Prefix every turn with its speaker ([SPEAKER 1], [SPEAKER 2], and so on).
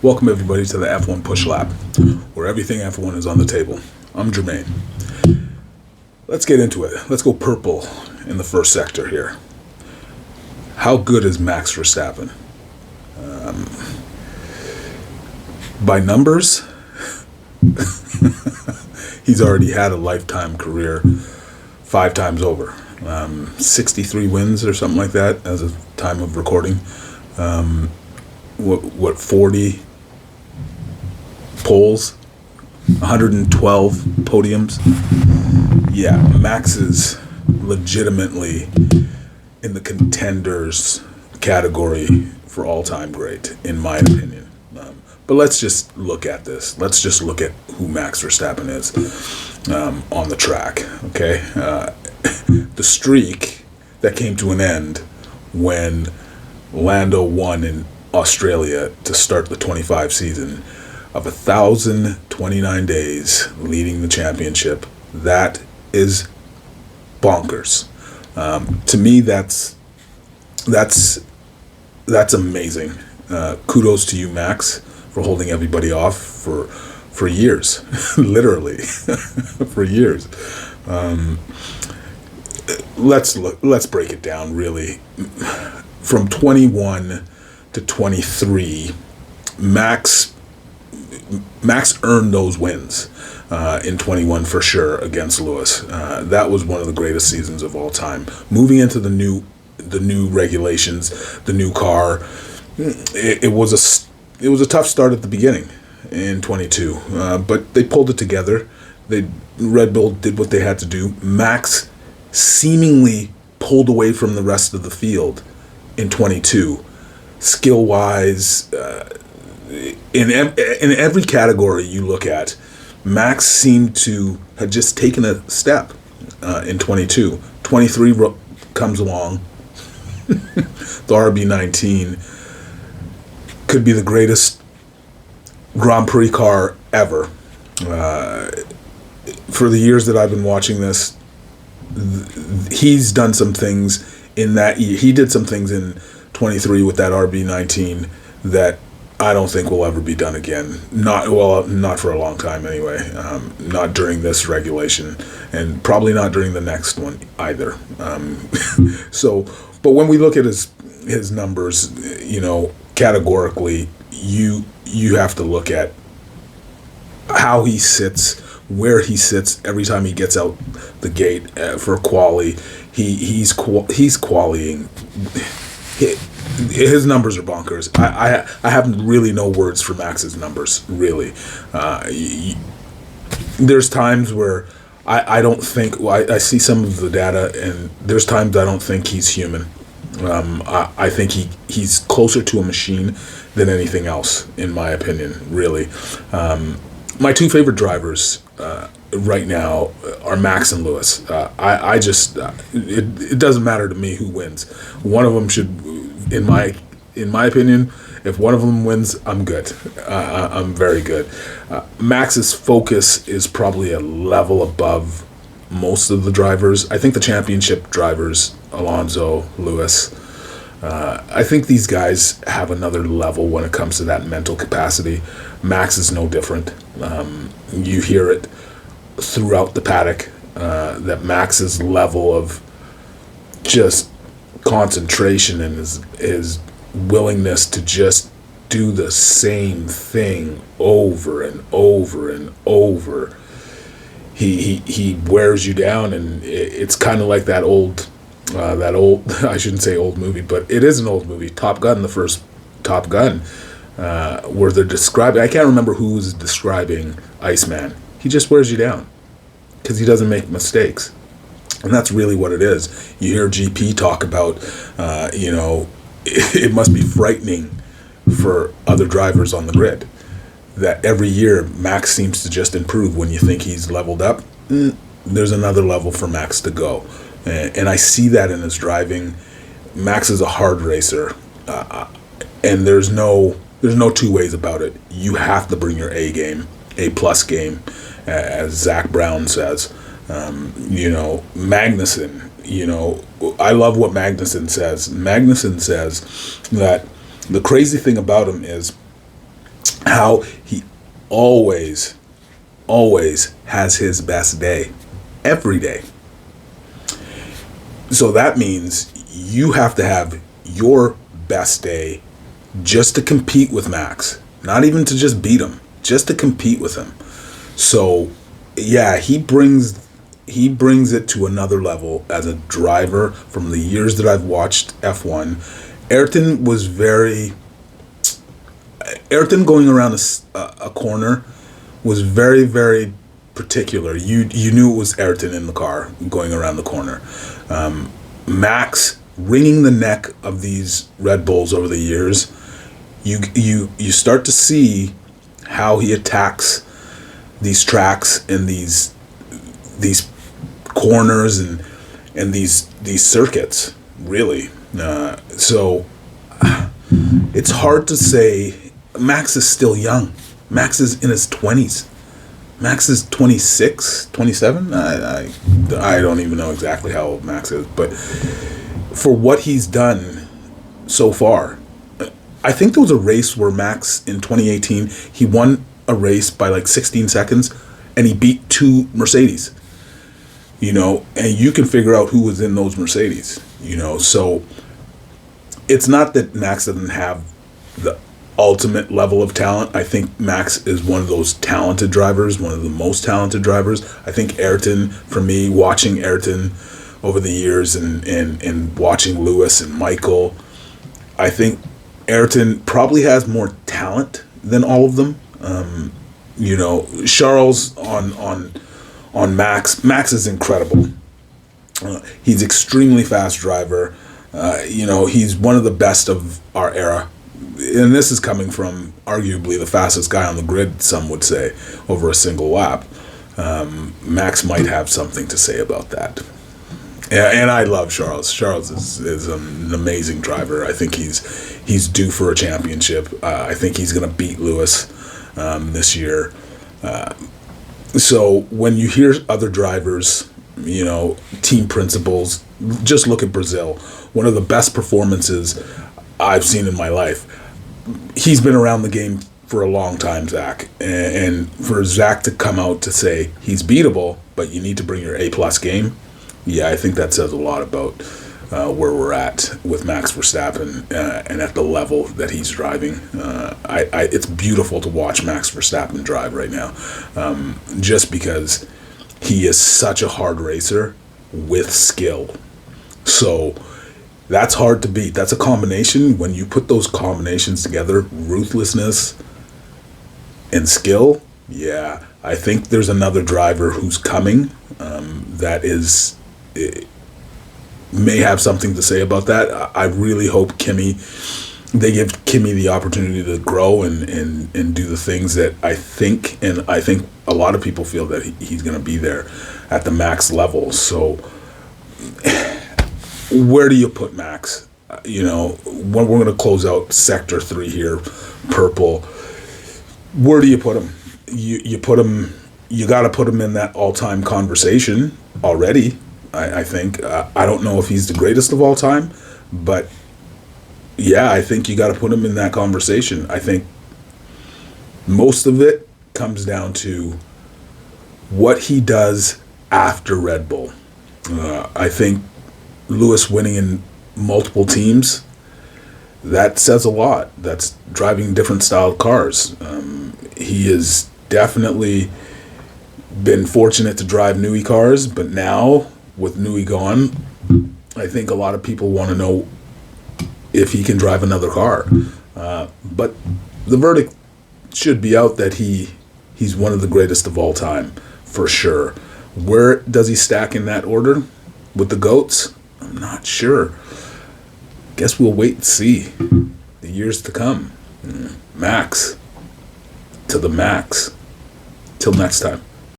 [SPEAKER 1] Welcome everybody to the F1 Push Lap, where everything F1 is on the table. I'm Jermaine. Let's get into it. Let's go purple in the first sector here. How good is Max Verstappen? By numbers, he's already had a lifetime career 5 times over. 63 wins or something like that as of time of recording. 40 poles, 112 podiums. Yeah, Max is legitimately in the contenders category for all-time great, in my opinion. But let's just look at this. Let's just look at who Max Verstappen is on the track, okay? The streak that came to an end when Lando won in Australia to start the 25 season of 1,029 days leading the championship. That is bonkers. To me, that's amazing. Kudos to you, Max, for holding everybody off for years, literally for years. Let's break it down really. From 21 to 23, Max earned those wins in 21 for sure against Lewis. That was one of the greatest seasons of all time. Moving into the new regulations, the new car, it was a tough start at the beginning in 22, but they pulled it together. Red Bull did what they had to do. Max seemingly pulled away from the rest of the field in 22, skill-wise. In every category you look at, Max seemed to have just taken a step in 22. 23 comes along. The RB19 could be the greatest Grand Prix car ever. For the years that I've been watching this, he's done some things in that year. He did some things in 23 with that RB19 that I don't think will ever be done again. Not for a long time anyway. Not during this regulation, and probably not during the next one either. But when we look at his numbers, categorically, you have to look at how he sits, where he sits every time he gets out the gate for quali. He's quallying. His numbers are bonkers. I have really no words for Max's numbers, really. There's times where I don't think, I see some of the data, and there's times I don't think he's human. I think he's closer to a machine than anything else, in my opinion, really. My 2 favorite drivers right now are Max and Lewis. It doesn't matter to me who wins. One of them should, in my opinion, if one of them wins, I'm good. I'm very good. Max's focus is probably a level above most of the drivers. I think the championship drivers, Alonso, Lewis, I think these guys have another level when it comes to that mental capacity. Max is no different. You hear it throughout the paddock, that Max's level of just concentration and his willingness to just do the same thing over and over and over. He wears you down, and it's kind of like that old I shouldn't say old movie, but it is an old movie, Top Gun, the first Top Gun, where they're describing, I can't remember who was describing Iceman. He just wears you down because he doesn't make mistakes. And that's really what it is. You hear GP talk about, it must be frightening for other drivers on the grid that every year Max seems to just improve. When you think he's leveled up, there's another level for Max to go. And I see that in his driving. Max is a hard racer, and there's no 2 ways about it. You have to bring your A game, A+ game, as Zach Brown says. Magnussen, I love what Magnussen says. Magnussen says that The crazy thing about him is how he always has his best day every day. So that means you have to have your best day just to compete with Max. Not even to just beat him, just to compete with him. So yeah, he brings it to another level as a driver from the years that I've watched F1. Ayrton going around a corner was very, very particular. You knew it was Ayrton in the car going around the corner. Max wringing the neck of these Red Bulls over the years, you start to see how he attacks these tracks and these corners and these circuits, really. So it's hard to say. Max is still young. Max is in his 20s. Max is 26, 27. I don't even know exactly how old Max is, but for what he's done so far, I think there was a race where Max in 2018, he won a race by like 16 seconds and he beat two Mercedes, and you can figure out who was in those Mercedes, so it's not that Max doesn't have the ultimate level of talent. I think Max is one of those talented drivers, one of the most talented drivers. I think Ayrton, for me, watching Ayrton over the years and watching Lewis and Michael, I think Ayrton probably has more talent than all of them. Charles on Max. Max is incredible. He's extremely fast driver. He's one of the best of our era. And this is coming from arguably the fastest guy on the grid, some would say, over a single lap. Max might have something to say about that. And I love Charles. Charles is an amazing driver. I think he's due for a championship. I think he's going to beat Lewis this year. So when you hear other drivers, team principals, just look at Brazil. One of the best performances I've seen in my life. He's been around the game for a long time, Zach. And for Zach to come out to say he's beatable, but you need to bring your A-plus game, yeah, I think that says a lot about where we're at with Max Verstappen and at the level that he's driving. It's beautiful to watch Max Verstappen drive right now, just because he is such a hard racer with skill. So that's hard to beat. That's a combination. When you put those combinations together, ruthlessness and skill, yeah, I think there's another driver who's coming that may have something to say about that. I really hope they give Kimi the opportunity to grow and do the things that I think a lot of people feel that he's going to be there at the Max level. So where do you put Max? When we're going to close out Sector 3 here, purple, where do you put him? You put him, you got to put him in that all-time conversation already, I think. I don't know if he's the greatest of all time, but yeah, I think you got to put him in that conversation. I think most of it comes down to what he does after Red Bull. I think Lewis winning in multiple teams, that says a lot. That's driving different style cars. He has definitely been fortunate to drive Newey cars, but now with Newey gone, I think a lot of people want to know if he can drive another car. But the verdict should be out that he's one of the greatest of all time, for sure. Where does he stack in that order with the GOATs? I'm not sure. Guess we'll wait and see the years to come. Max to the max. Till next time.